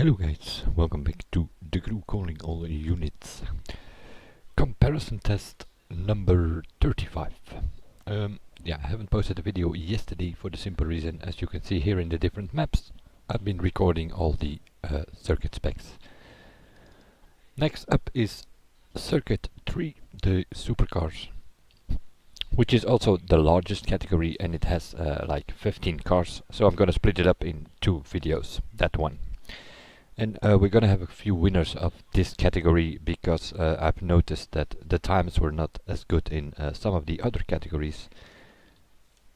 Hello guys, welcome back to the crew calling all units. Comparison test number 35. Yeah, I haven't posted a video yesterday for the simple reason, as you can see here in the different maps, I've been recording all the circuit specs. Next up is Circuit 3, the Supercars, which is also the largest category, and it has like 15 cars, so I'm gonna split it up in two videos, that one. And we're gonna have a few winners of this category because I've noticed that the times were not as good in some of the other categories.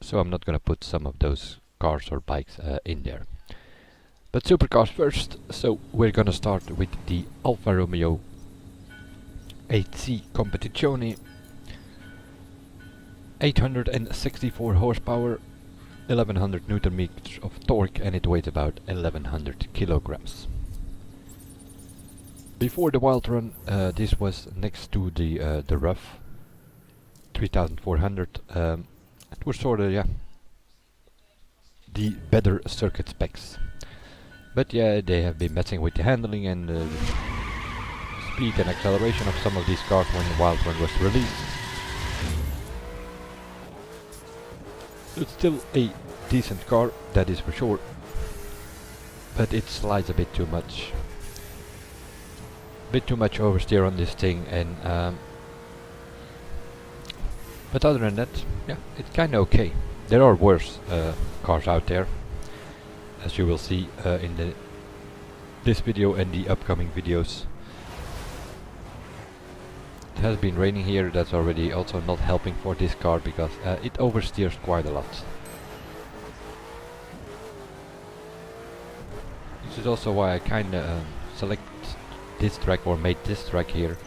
So I'm not gonna put some of those cars or bikes in there. But supercars first, so we're gonna start with the Alfa Romeo 8C Competizione. 864 horsepower, 1100 Newton meters of torque, and it weighs about 1100 kilograms. Before the wild run, this was next to the rough 3400. It was sort of, yeah, the better circuit specs. But yeah, they have been messing with the handling and the speed and acceleration of some of these cars when the wild run was released. It's still a decent car, that is for sure, but it slides a bit too much. Bit too much oversteer on this thing, and but other than that, yeah, it's kinda okay. There are worse cars out there, as you will see in this video and the upcoming videos. It has been raining here, that's already also not helping for this car because it oversteers quite a lot. This is also why I kinda select this track, or made this track here.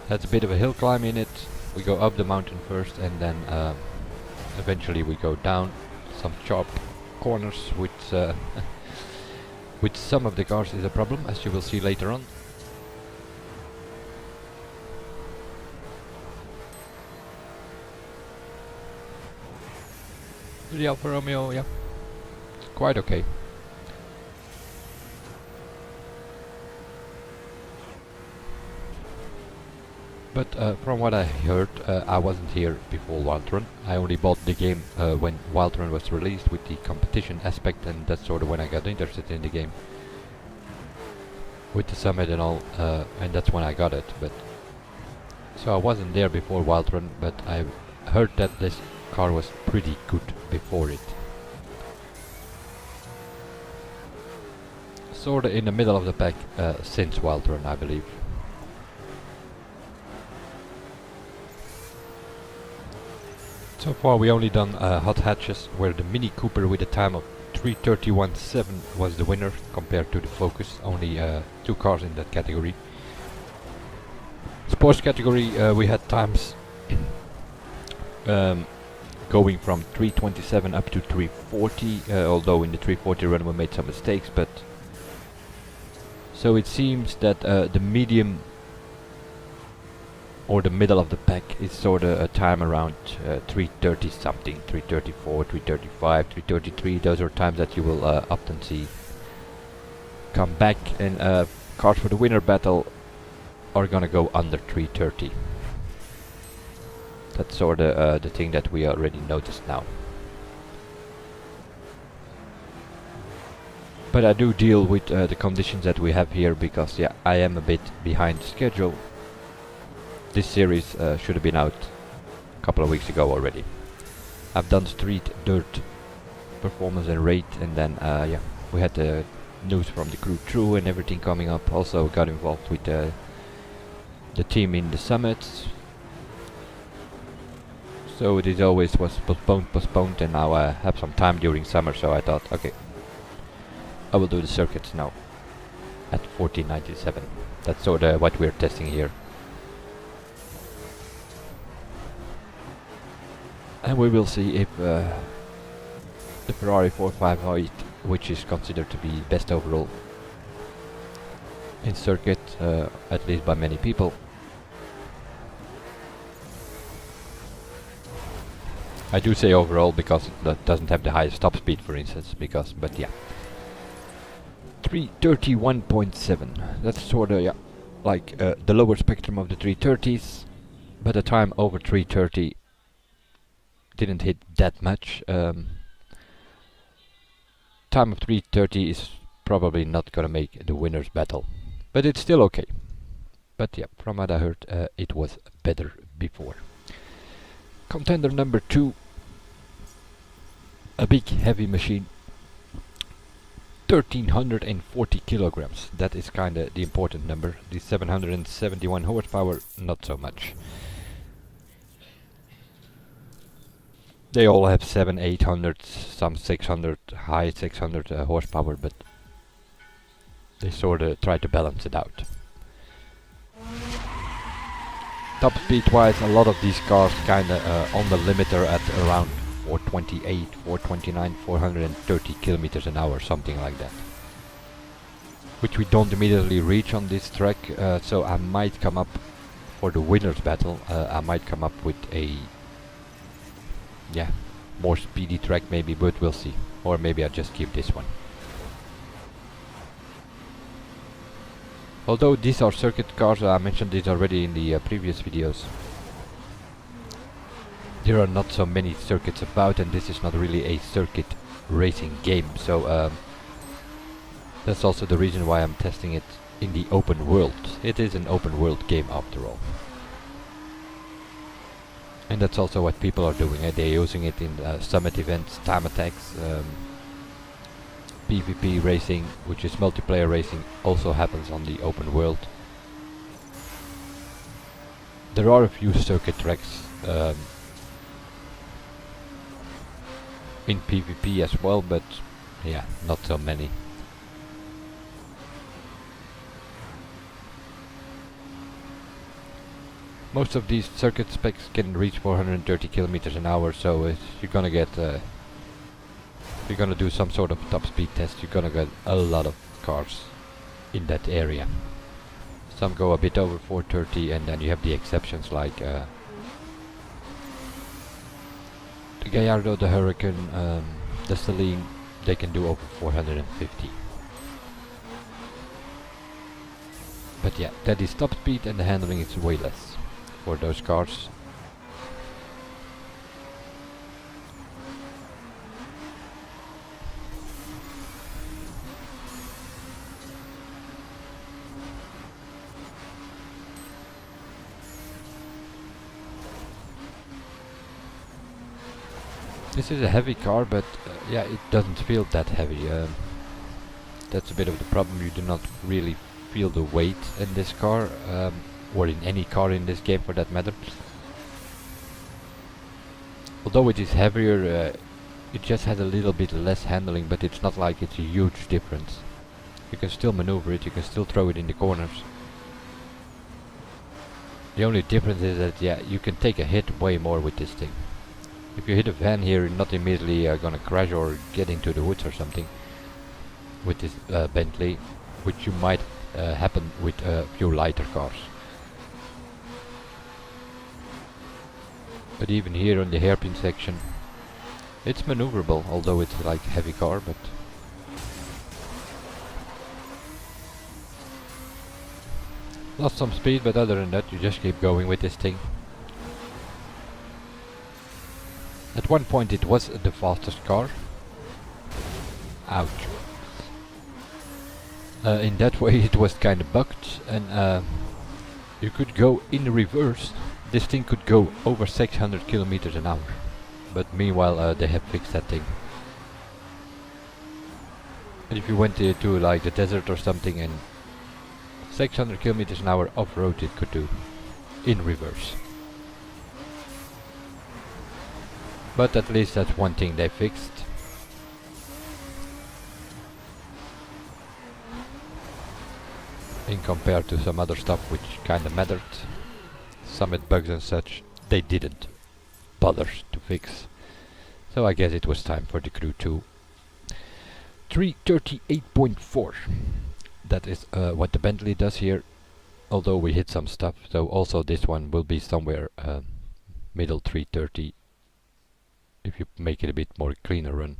Has a bit of a hill climb in it. We go up the mountain first, and then eventually we go down some sharp corners, which with some of the cars is a problem, as you will see later on. The Alfa Romeo, yeah, quite okay. But from what I heard, I wasn't here before Wild Run. I only bought the game when Wild Run was released with the competition aspect, and that's sort of when I got interested in the game. With the summit and all, and that's when I got it. But so I wasn't there before Wild Run, but I heard that this car was pretty good before it. Sorta in the middle of the pack since Wild Run, I believe. So far we only done hot hatches, where the Mini Cooper with a time of 3:31.7 was the winner compared to the Focus. Only two cars in that category. Sports category we had times going from 3:27 up to 3:40, although in the 3:40 run we made some mistakes, but so it seems that the medium or the middle of the pack is sort of a time around 3:30 something, 3:34, 3:35, 3:33. Those are times that you will often see come back, and cars for the winner battle are gonna go under 3:30. That's sort of the thing that we already noticed now. But I do deal with the conditions that we have here because, yeah, I am a bit behind schedule. This series should have been out a couple of weeks ago already. I've done street, dirt, performance and rate, and then yeah, we had the news from the crew through and everything coming up. Also got involved with the team in the summits. So this always was postponed, and now I have some time during summer, so I thought, okay, I will do the circuits now at 1497. That's sort of what we're testing here. And we will see if the Ferrari 458, which is considered to be best overall in circuit, at least by many people. I do say overall because it doesn't have the highest top speed, for instance, but yeah. 331.7. That's sort of, yeah, like the lower spectrum of the 330s, but the time over 330 didn't hit that much. Time of 330 is probably not gonna make the winner's battle, but it's still okay. But yeah, from what I heard, it was better before. Contender number 2, a big heavy machine, 1340 kilograms. That is kinda the important number. The 771 horsepower, not so much. They all have 800, some 600, high 600 horsepower, but they sorta try to balance it out. Top speed wise, a lot of these cars kinda on the limiter at around 428, 429, 430 kilometers an hour, something like that. Which we don't immediately reach on this track, so I might come up for the winner's battle. I might come up with a more speedy track maybe, but we'll see. Or maybe I just keep this one. Although these are circuit cars, I mentioned this already in the previous videos. There are not so many circuits about, and this is not really a circuit racing game, so that's also the reason why I'm testing it in the open world. It is an open world game after all. And that's also what people are doing. They're using it in summit events, time attacks, PvP racing, which is multiplayer racing, also happens on the open world. There are a few circuit tracks in PvP as well, but yeah, not so many. Most of these circuit specs can reach 430 kilometers an hour, so if you're gonna get if you're gonna do some sort of top speed test, you're gonna get a lot of cars in that area. Some go a bit over 430, and then you have the exceptions like the Gallardo, the Huracan, the Celine. They can do over 450. But yeah, that is top speed, and the handling is way less for those cars. This is a heavy car, but yeah, it doesn't feel that heavy. That's a bit of the problem. You do not really feel the weight in this car, or in any car in this game for that matter. Although it is heavier, it just has a little bit less handling, but it's not like it's a huge difference. You can still maneuver it, you can still throw it in the corners. The only difference is that, yeah, you can take a hit way more with this thing. If you hit a van here, you're not immediately gonna crash or get into the woods or something with this Bentley, which you might happen with a few lighter cars. But even here on the hairpin section, it's maneuverable, although it's like a heavy car, but lost some speed, but other than that, you just keep going with this thing. At one point it was the fastest car. Ouch. In that way it was kind of bugged, and you could go in reverse. This thing could go over 600 kilometers an hour. But meanwhile they have fixed that thing. And if you went to like the desert or something, and 600 kilometers an hour off-road it could do in reverse. But at least that's one thing they fixed. In compared to some other stuff which kinda mattered. Summit bugs and such, they didn't bother to fix. So I guess it was time for the Crew 2. 338.4. That is what the Bentley does here. Although we hit some stuff, so also this one will be somewhere middle 330. If you make it a bit more cleaner run.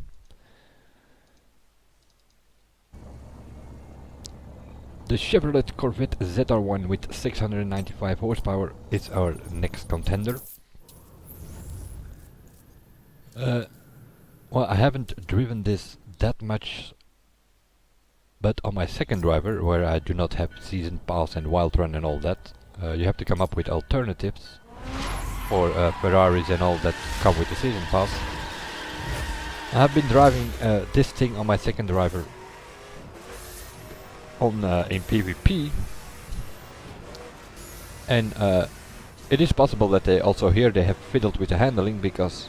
The Chevrolet Corvette ZR1 with 695 horsepower is our next contender. Well, I haven't driven this that much, but on my second driver, where I do not have season pass and wild run and all that, you have to come up with alternatives for Ferraris and all that come with the season pass. I have been driving this thing on my second driver on in PvP, and it is possible that they also here they have fiddled with the handling, because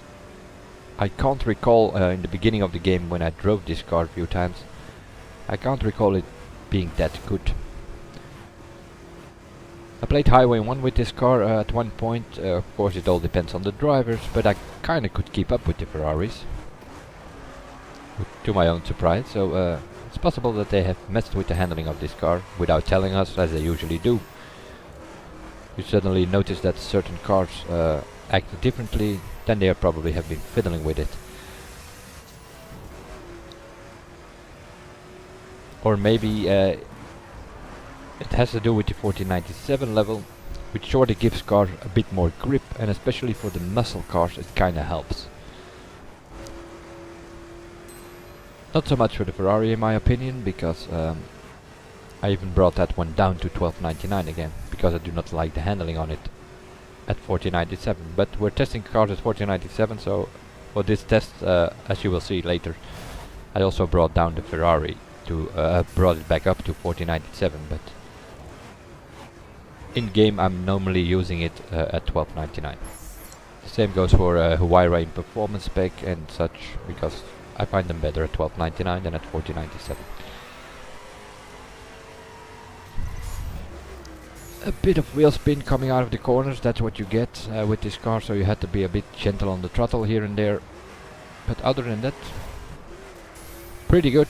I can't recall in the beginning of the game when I drove this car a few times, I can't recall it being that good. I played Highway 1 with this car at one point. Of course it all depends on the drivers, but I kinda could keep up with the Ferraris, to my own surprise. So it's possible that they have messed with the handling of this car without telling us, as they usually do. You suddenly notice that certain cars act differently, then they probably have been fiddling with it. Or maybe it has to do with the 1497 level, which sort of gives cars a bit more grip, and especially for the muscle cars it kinda helps. Not so much for the Ferrari in my opinion, because I even brought that one down to 1299 again, because I do not like the handling on it at 1497. But we're testing cars at 1497, so for this test, as you will see later, I also brought down the Ferrari to brought it back up to 1497, but in game I'm normally using it at 1299. The same goes for Huracan performance spec and such, because I find them better at 1299 than at 1497. A bit of wheel spin coming out of the corners, that's what you get with this car, so you had to be a bit gentle on the throttle here and there. But other than that, pretty good.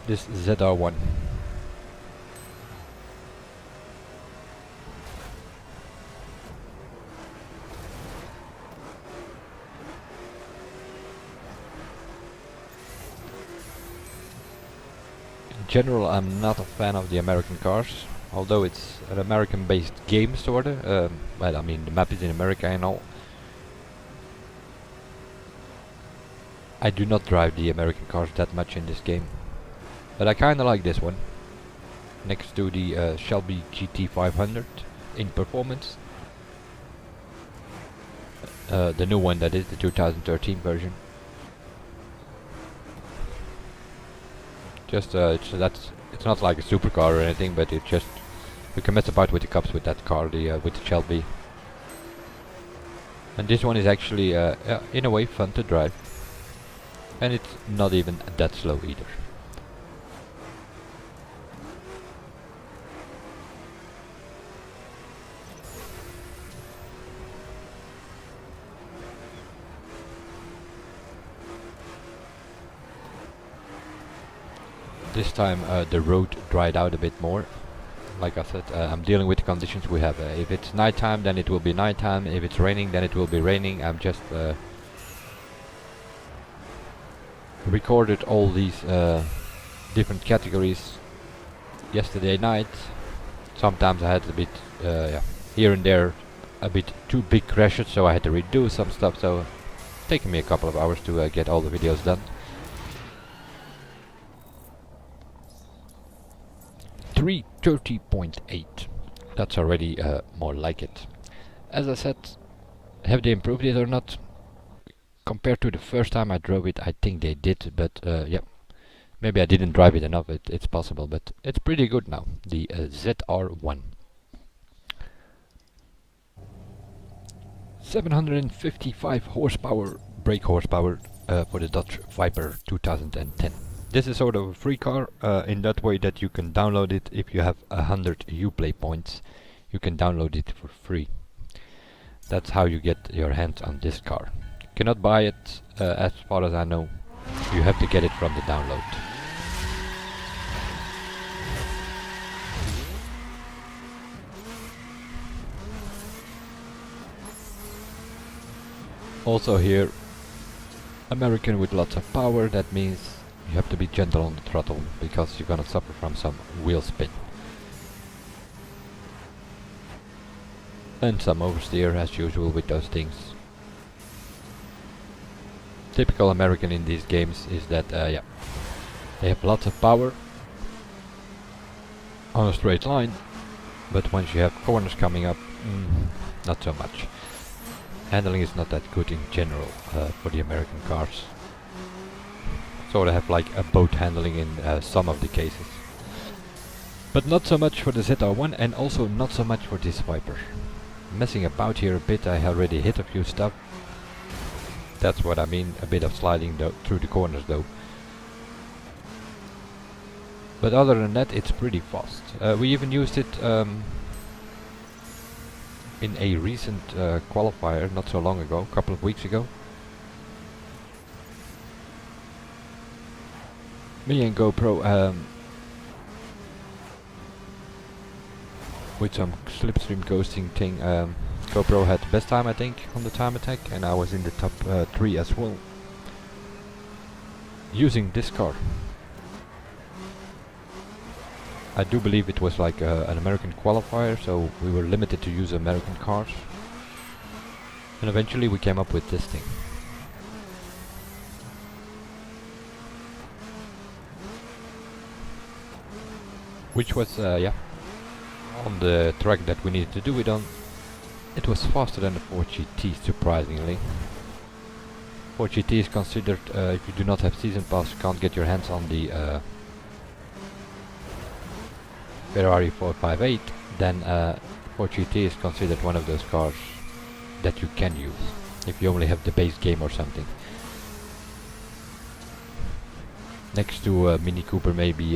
This ZR1. In general, I'm not a fan of the American cars, although it's an American-based game, sorta. Well, I mean, the map is in America and all. I do not drive the American cars that much in this game, but I kinda like this one, next to the Shelby GT500 in performance. The new one, that is, the 2013 version. Just it's not like a supercar or anything, but it's just, you can mess about with the cups with that car, with the Shelby. And this one is actually in a way fun to drive, and it's not even that slow either. This time the road dried out a bit more. Like I said, I'm dealing with the conditions we have. If it's nighttime, then it will be nighttime. If it's raining, then it will be raining. I'm just recorded all these different categories yesterday night. Sometimes I had a bit, here and there, a bit too big crashes, so I had to redo some stuff. So it's taken me a couple of hours to get all the videos done. 330.8. That's already more like it. As I said, have they improved it or not? Compared to the first time I drove it, I think they did, but yeah, maybe I didn't drive it enough, it's possible, but it's pretty good now, the ZR1. 755 horsepower, brake horsepower for the Dodge Viper 2010. This is sort of a free car in that way that you can download it if you have 100 Uplay points. You can download it for free. That's how you get your hands on this car. You cannot buy it as far as I know. You have to get it from the download. Also here, American with lots of power, that means You have to be gentle on the throttle because you're gonna suffer from some wheel spin. And some oversteer as usual with those things. Typical American in these games is that yeah, they have lots of power on a straight line, but once you have corners coming up, not so much. Handling is not that good in general for the American cars. Sort of have like a boat handling in some of the cases. But not so much for the ZR1 and also not so much for this Viper. Messing about here a bit, I already hit a few stuff. That's what I mean, a bit of sliding through the corners though. But other than that, it's pretty fast. We even used it in a recent qualifier not so long ago, a couple of weeks ago. Me and GoPro with some slipstream ghosting thing. GoPro had the best time I think on the time attack, and I was in the top 3 as well. Using this car. I do believe it was like an American qualifier, so we were limited to use American cars. And eventually we came up with this thing. Which was, yeah, on the track that we needed to do it on. It was faster than the Ford GT, surprisingly. Ford GT is considered, if you do not have season pass, you can't get your hands on the Ferrari 458, then Ford GT is considered one of those cars that you can use if you only have the base game or something. Next to Mini Cooper, maybe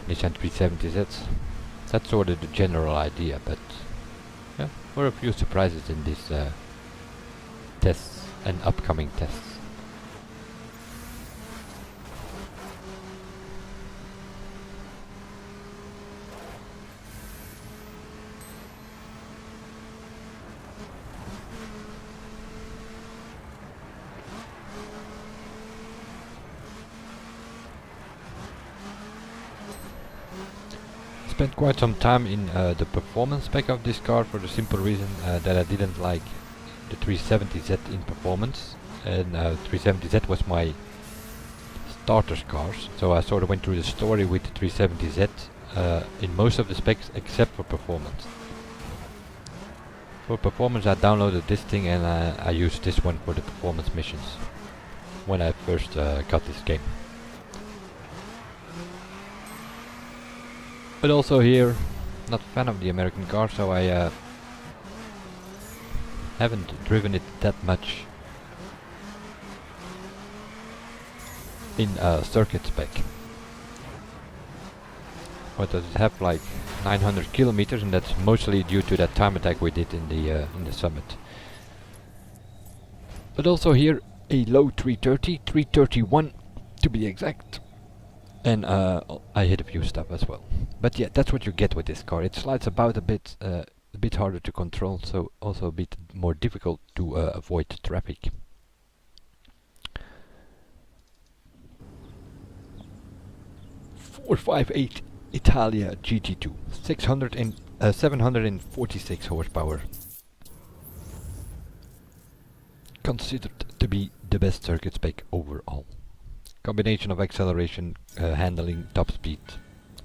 Nissan 370Z. That's sort of the general idea, but yeah, there were a few surprises in these tests and upcoming tests. Spent quite some time in the performance spec of this car for the simple reason that I didn't like the 370Z in performance, and 370Z was my starter's cars, so I sort of went through the story with the 370Z in most of the specs except for performance. For performance I downloaded this thing and I used this one for the performance missions when I first got this game. But also here, not a fan of the American car, so I haven't driven it that much in circuit spec. What does it have? Like 900 kilometers, and that's mostly due to that time attack we did in the summit. But also here a low 330, 331 to be exact. And I hit a few stuff as well. But yeah, that's what you get with this car. It slides about a bit harder to control, so also a bit more difficult to avoid traffic. .458 Italia GT2, 746 horsepower. Considered to be the best circuit spec overall. Combination of acceleration, handling, top speed.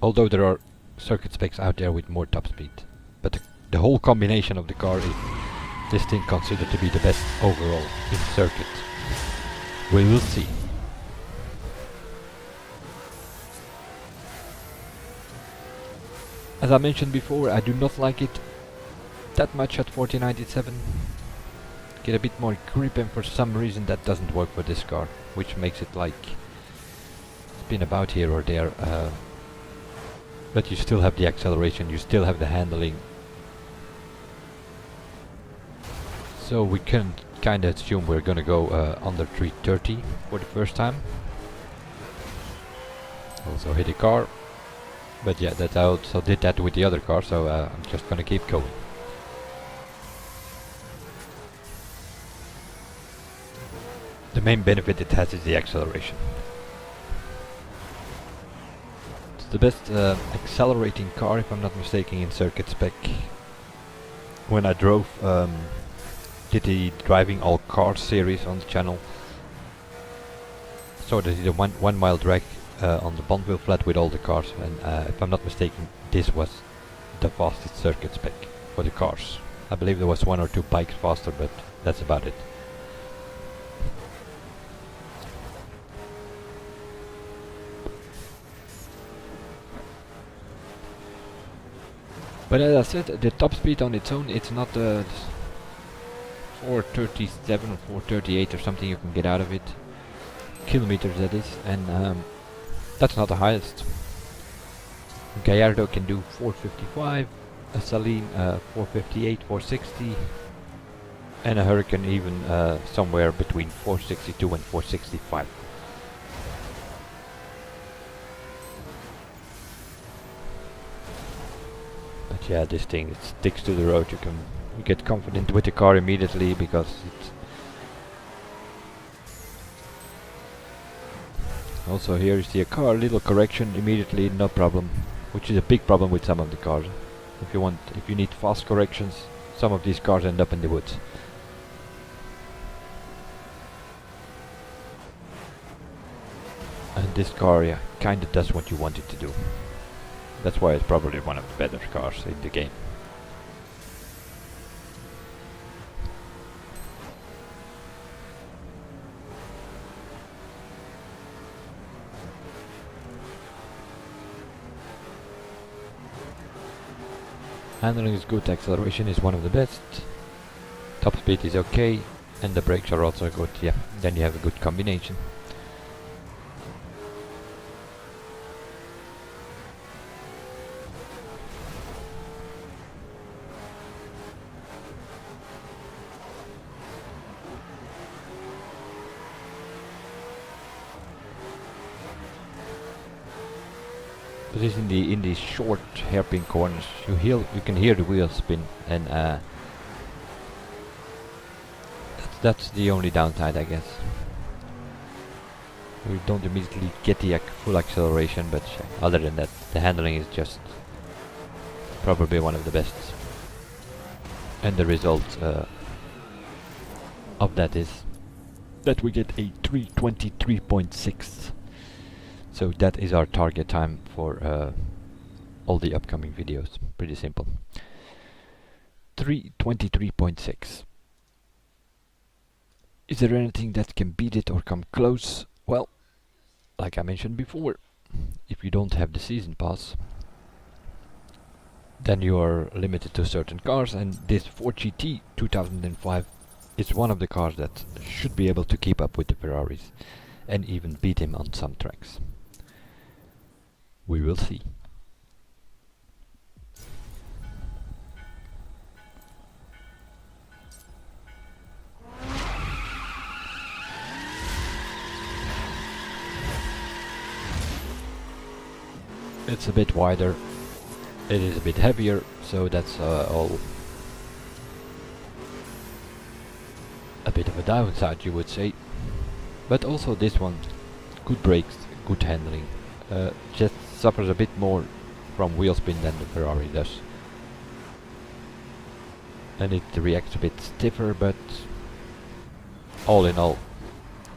Although there are circuit specs out there with more top speed, but the whole combination of the car is this thing considered to be the best overall in circuit. We will see. As I mentioned before, I do not like it that much at 1497. Get a bit more grip, and for some reason that doesn't work for this car, which makes it like spin about here or there, but you still have the acceleration, you still have the handling, so we can kinda assume we're gonna go under 330 for the first time. Also hit a car, but yeah, that I also did that with the other car, so I'm just gonna keep going. The main benefit it has is the acceleration. the best accelerating car, if I'm not mistaken, in circuit spec. When I drove, did the driving all cars series on the channel. So this is a 1 mile drag on the Bondville flat with all the cars, and if I'm not mistaken, this was the fastest circuit spec for the cars. I believe there was 1 or 2 bikes faster, but that's about it. But as I said, the top speed on its own, it's not 437 or 438 or something you can get out of it. Kilometers that is, and that's not the highest. Gallardo can do 455, a Saline 458, 460, and a Huracan even somewhere between 462 and 465. But yeah, this thing, it sticks to the road. You get confident with the car immediately because it's also here you see a car, little correction immediately, no problem, which is a big problem with some of the cars. If you need fast corrections, some of these cars end up in the woods. And this car, yeah, kinda does what you want it to do. That's why it's probably one of the better cars in the game. Handling is good, acceleration is one of the best, top speed is okay, and the brakes are also good. Yeah, then you have a good combination. But it's in these short hairpin corners, you can hear the wheels spin, and that's the only downside, I guess. You don't immediately get the full acceleration, but other than that, the handling is just probably one of the best. And the result of that is that we get a 3:23.6. So that is our target time for all the upcoming videos. Pretty simple. 3:23.6. Is there anything that can beat it or come close? Well, like I mentioned before, if you don't have the season pass, then you are limited to certain cars, and this Ford GT 2005 is one of the cars that should be able to keep up with the Ferraris and even beat him on some tracks. We will see. It's a bit wider, it is a bit heavier, so that's all a bit of a downside, you would say. But also this one, good brakes, good handling, just suffers a bit more from wheel spin than the Ferrari does. And it reacts a bit stiffer, but all in all,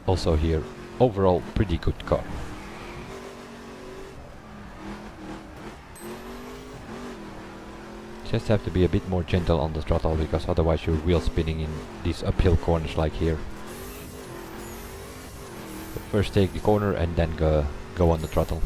also here, overall pretty good car. Just have to be a bit more gentle on the throttle, because otherwise you're wheel spinning in these uphill corners like here. So first take the corner and then go on the throttle.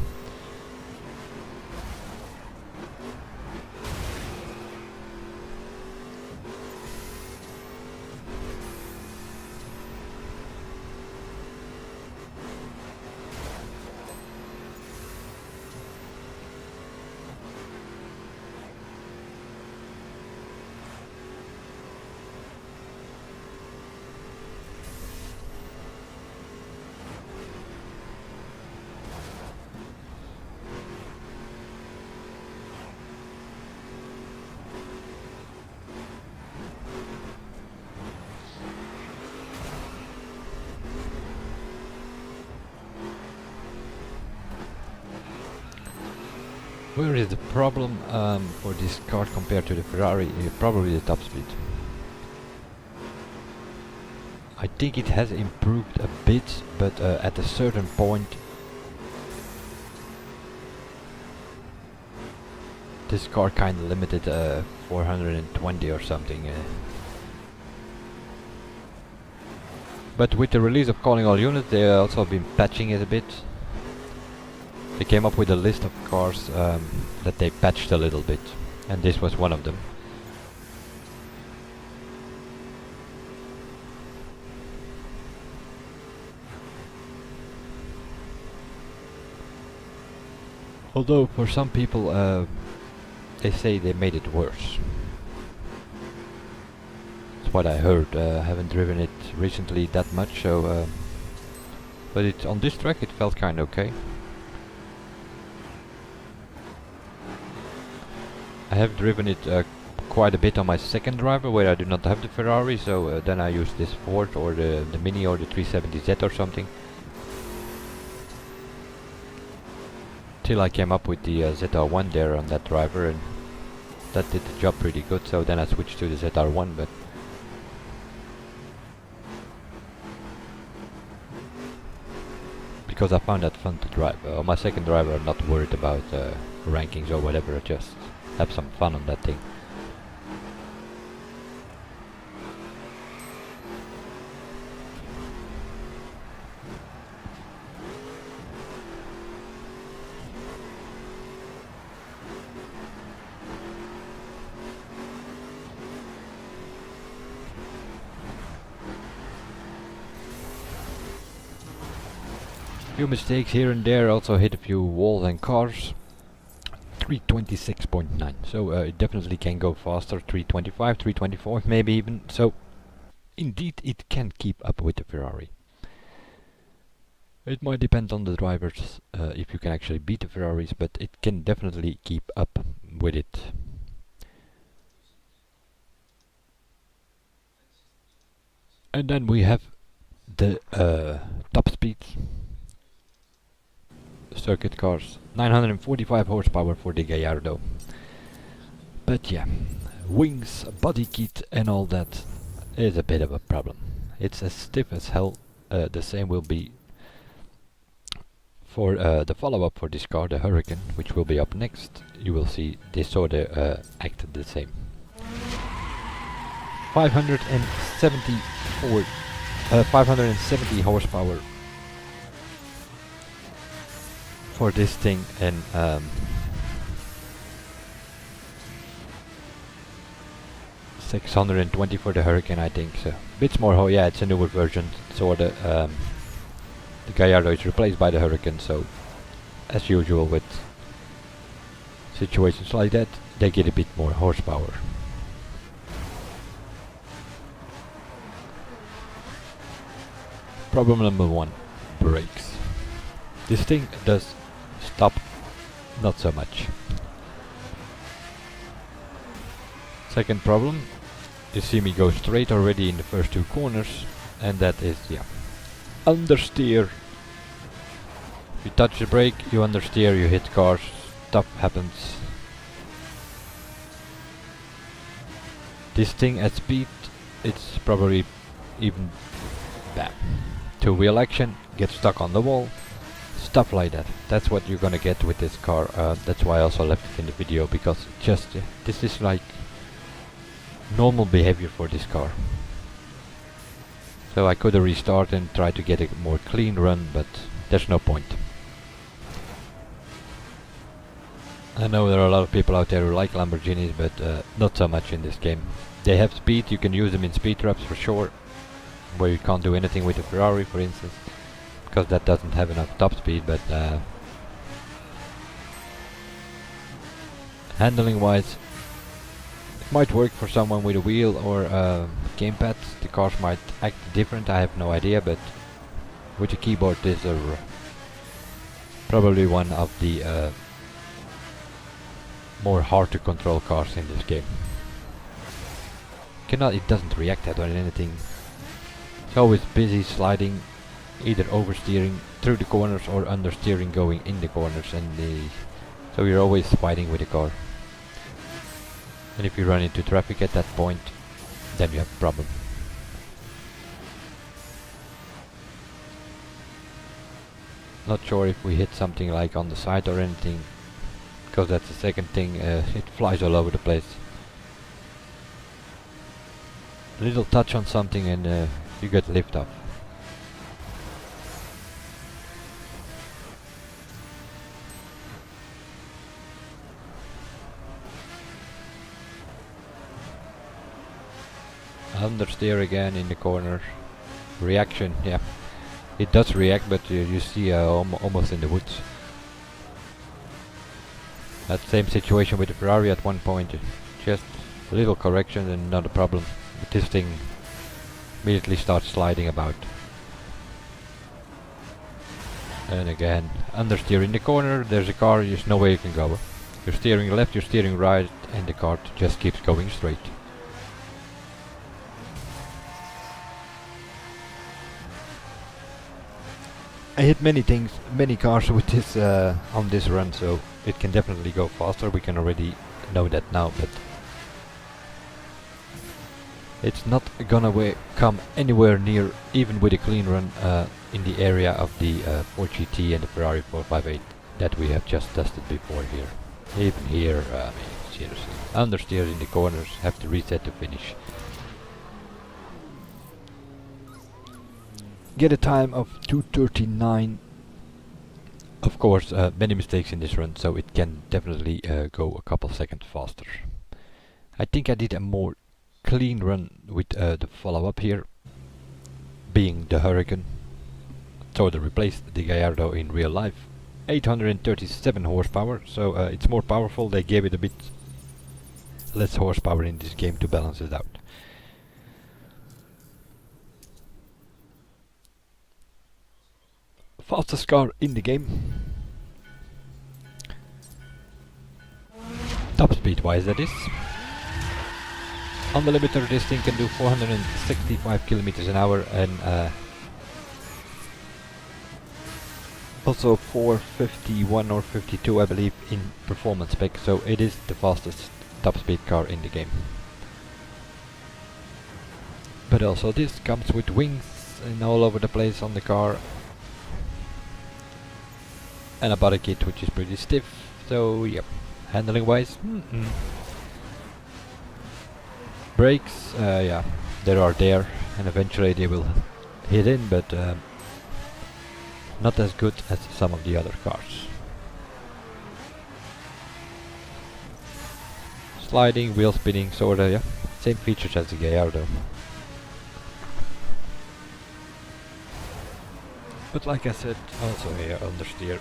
Where is the problem for this car compared to the Ferrari? Probably the top speed. I think it has improved a bit, but at a certain point this car kinda limited 420 or something. But with the release of calling all units, they also been patching it a bit. They came up with a list of cars that they patched a little bit, and this was one of them. Although for some people they say they made it worse. That's what I heard. I haven't driven it recently that much, so but it on this track it felt kind of okay. I have driven it quite a bit on my second driver where I do not have the Ferrari, so then I use this Ford or the Mini or the 370Z or something. Till I came up with the ZR1 there on that driver, and that did the job pretty good, so then I switched to the ZR1, but because I found that fun to drive. On my second driver I'm not worried about rankings or whatever, I just have some fun on that thing. Few mistakes here and there, also hit a few walls and cars. 326.9, so it definitely can go faster. 325, 324 maybe even, so indeed it can keep up with the Ferrari. It might depend on the drivers if you can actually beat the Ferraris, but it can definitely keep up with it. And then we have the top speeds. Circuit cars, 945 horsepower for the Gallardo. But yeah, wings, body kit and all that is a bit of a problem. It's as stiff as hell. The same will be for the follow-up for this car, the Huracan, which will be up next. You will see they sort of act the same. 570 horsepower for this thing, and 620 for the Huracan, I think. So bits more. Yeah, it's a newer version. So the Gallardo is replaced by the Huracan. So as usual with situations like that, they get a bit more horsepower. Problem number one: brakes. This thing does stop not so much. Second problem, you see me go straight already in the first two corners, and that is, yeah, understeer. You touch the brake, you understeer, you hit cars, stuff happens. This thing at speed, it's probably even bam. Two-wheel action, get stuck on the wall, stuff like that. That's what you're gonna get with this car. That's why I also left it in the video, because just this is like normal behavior for this car. So I could have restarted and tried to get a more clean run, but there's no point. I know there are a lot of people out there who like Lamborghinis, but not so much in this game. They have speed, you can use them in speed traps for sure, where you can't do anything with the Ferrari, for instance, because that doesn't have enough top speed, but handling wise it might work for someone with a wheel or gamepad. The cars might act different, I have no idea, but with the keyboard this is probably one of the more hard to control cars in this game. It doesn't react at or anything. It's always busy sliding, either oversteering through the corners or understeering going in the corners, and So you're always fighting with the car. And if you run into traffic at that point, then you have a problem. Not sure if we hit something like on the side or anything, because that's the second thing, it flies all over the place. A little touch on something and you get lift off. Understeer again in the corner. Reaction, yeah. It does react, but you see almost in the woods. That same situation with the Ferrari at one point. Just a little correction and not a problem. But this thing immediately starts sliding about. And again, understeer in the corner. There's a car, there's no way you can go. You're steering left, you're steering right, and the car just keeps going straight. I hit many cars with this on this run, so it can definitely go faster. We can already know that now, but it's not gonna come anywhere near, even with a clean run, in the area of the Ford GT and the Ferrari 458 that we have just tested before here. Even here, I mean, seriously. Understeer in the corners, have to reset to finish. Get a time of 2:39. Of course, many mistakes in this run, so it can definitely go a couple seconds faster. I think I did a more clean run with the follow-up here, being the Huracan. So they replaced the Gallardo in real life. 837 horsepower, so it's more powerful. They gave it a bit less horsepower in this game to balance it out. Fastest car in the game. Top speed wise, that is. On the limiter this thing can do 465 kilometers an hour and also 451 or 52 I believe in performance spec, so it is the fastest top speed car in the game. But also this comes with wings and all over the place on the car. And a body kit which is pretty stiff, so yep. Handling wise, brakes, yeah, they are there, and eventually they will hit in, but not as good as some of the other cars. Sliding, wheel spinning, sorta, yeah, same features as the Gallardo. But like I said, also here understeer.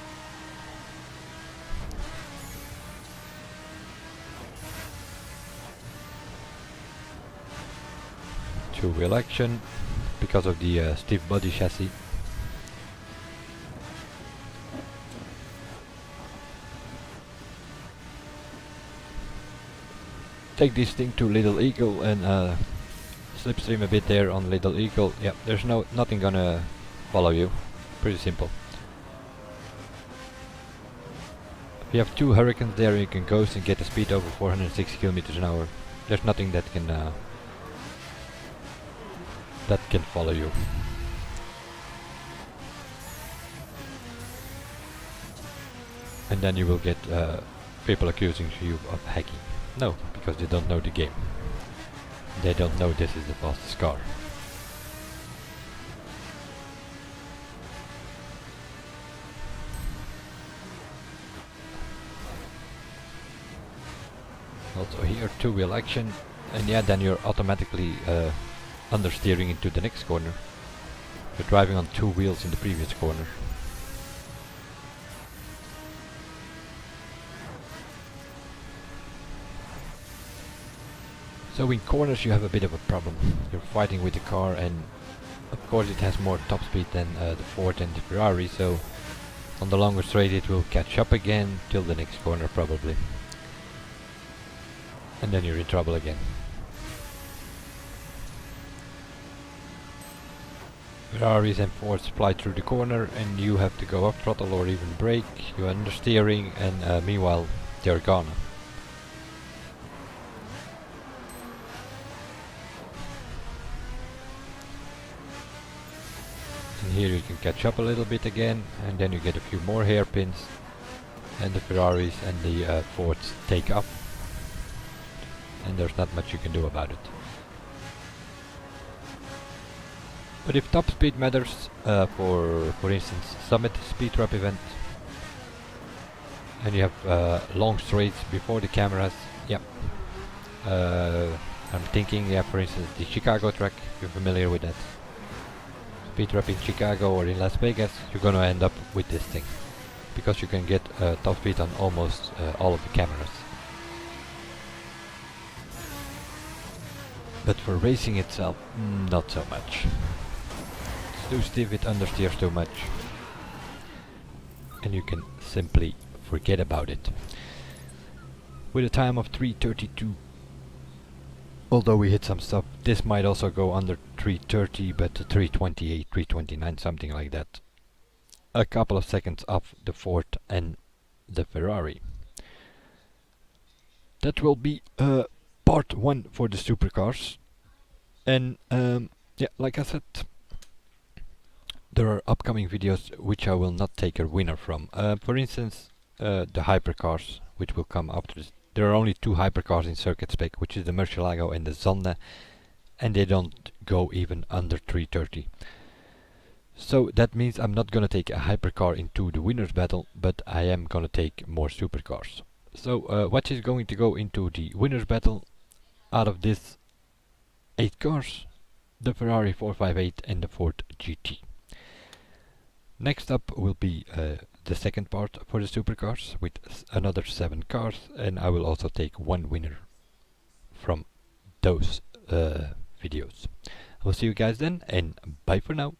Two-wheel action because of the stiff body chassis. Take this thing to Little Eagle and slipstream a bit there on Little Eagle. Yeah, there's nothing gonna follow you. Pretty simple. If you have two Huracans there, you can coast and get a speed over 460 kilometers an hour. There's nothing that can follow you. And then you will get people accusing you of hacking. No, because they don't know the game. They don't know this is the fastest car. Also here two-wheel action, and yeah, then you're automatically understeering into the next corner. You're driving on two wheels in the previous corner. So in corners you have a bit of a problem. You're fighting with the car, and of course it has more top speed than the Ford and the Ferrari, so on the longer straight it will catch up again till the next corner probably. And then you're in trouble again. Ferraris and Fords fly through the corner and you have to go up throttle or even brake, you're under steering, and meanwhile they're gone. And here you can catch up a little bit again, and then you get a few more hairpins, and the Ferraris and the Fords take up, and there's not much you can do about it. But if top speed matters, for instance Summit speed trap event, and you have long straights before the cameras, yeah. I'm thinking, yeah, for instance the Chicago track, if you're familiar with that. Speed trap in Chicago or in Las Vegas, you're gonna end up with this thing, because you can get top speed on almost all of the cameras. But for racing itself, not so much. It's too stiff, it understeers too much, and you can simply forget about it. With a time of 3:32, although we hit some stuff, this might also go under 3:30, but 3:28, 3:29, something like that. A couple of seconds off the Ford and the Ferrari. That will be part 1 for the supercars. And yeah, like I said, there are upcoming videos which I will not take a winner from. For instance, the hypercars, which will come after this. There are only 2 hypercars in circuit spec, which is the Murcielago and the Zonda, and they don't go even under 3:30. So that means I'm not gonna take a hypercar into the winners battle, but I am gonna take more supercars. So what is going to go into the winners battle out of this 8 cars? The Ferrari 458 and the Ford GT. Next up will be the second part for the supercars with another 7 cars, and I will also take 1 winner from those videos. I will see you guys then, and bye for now.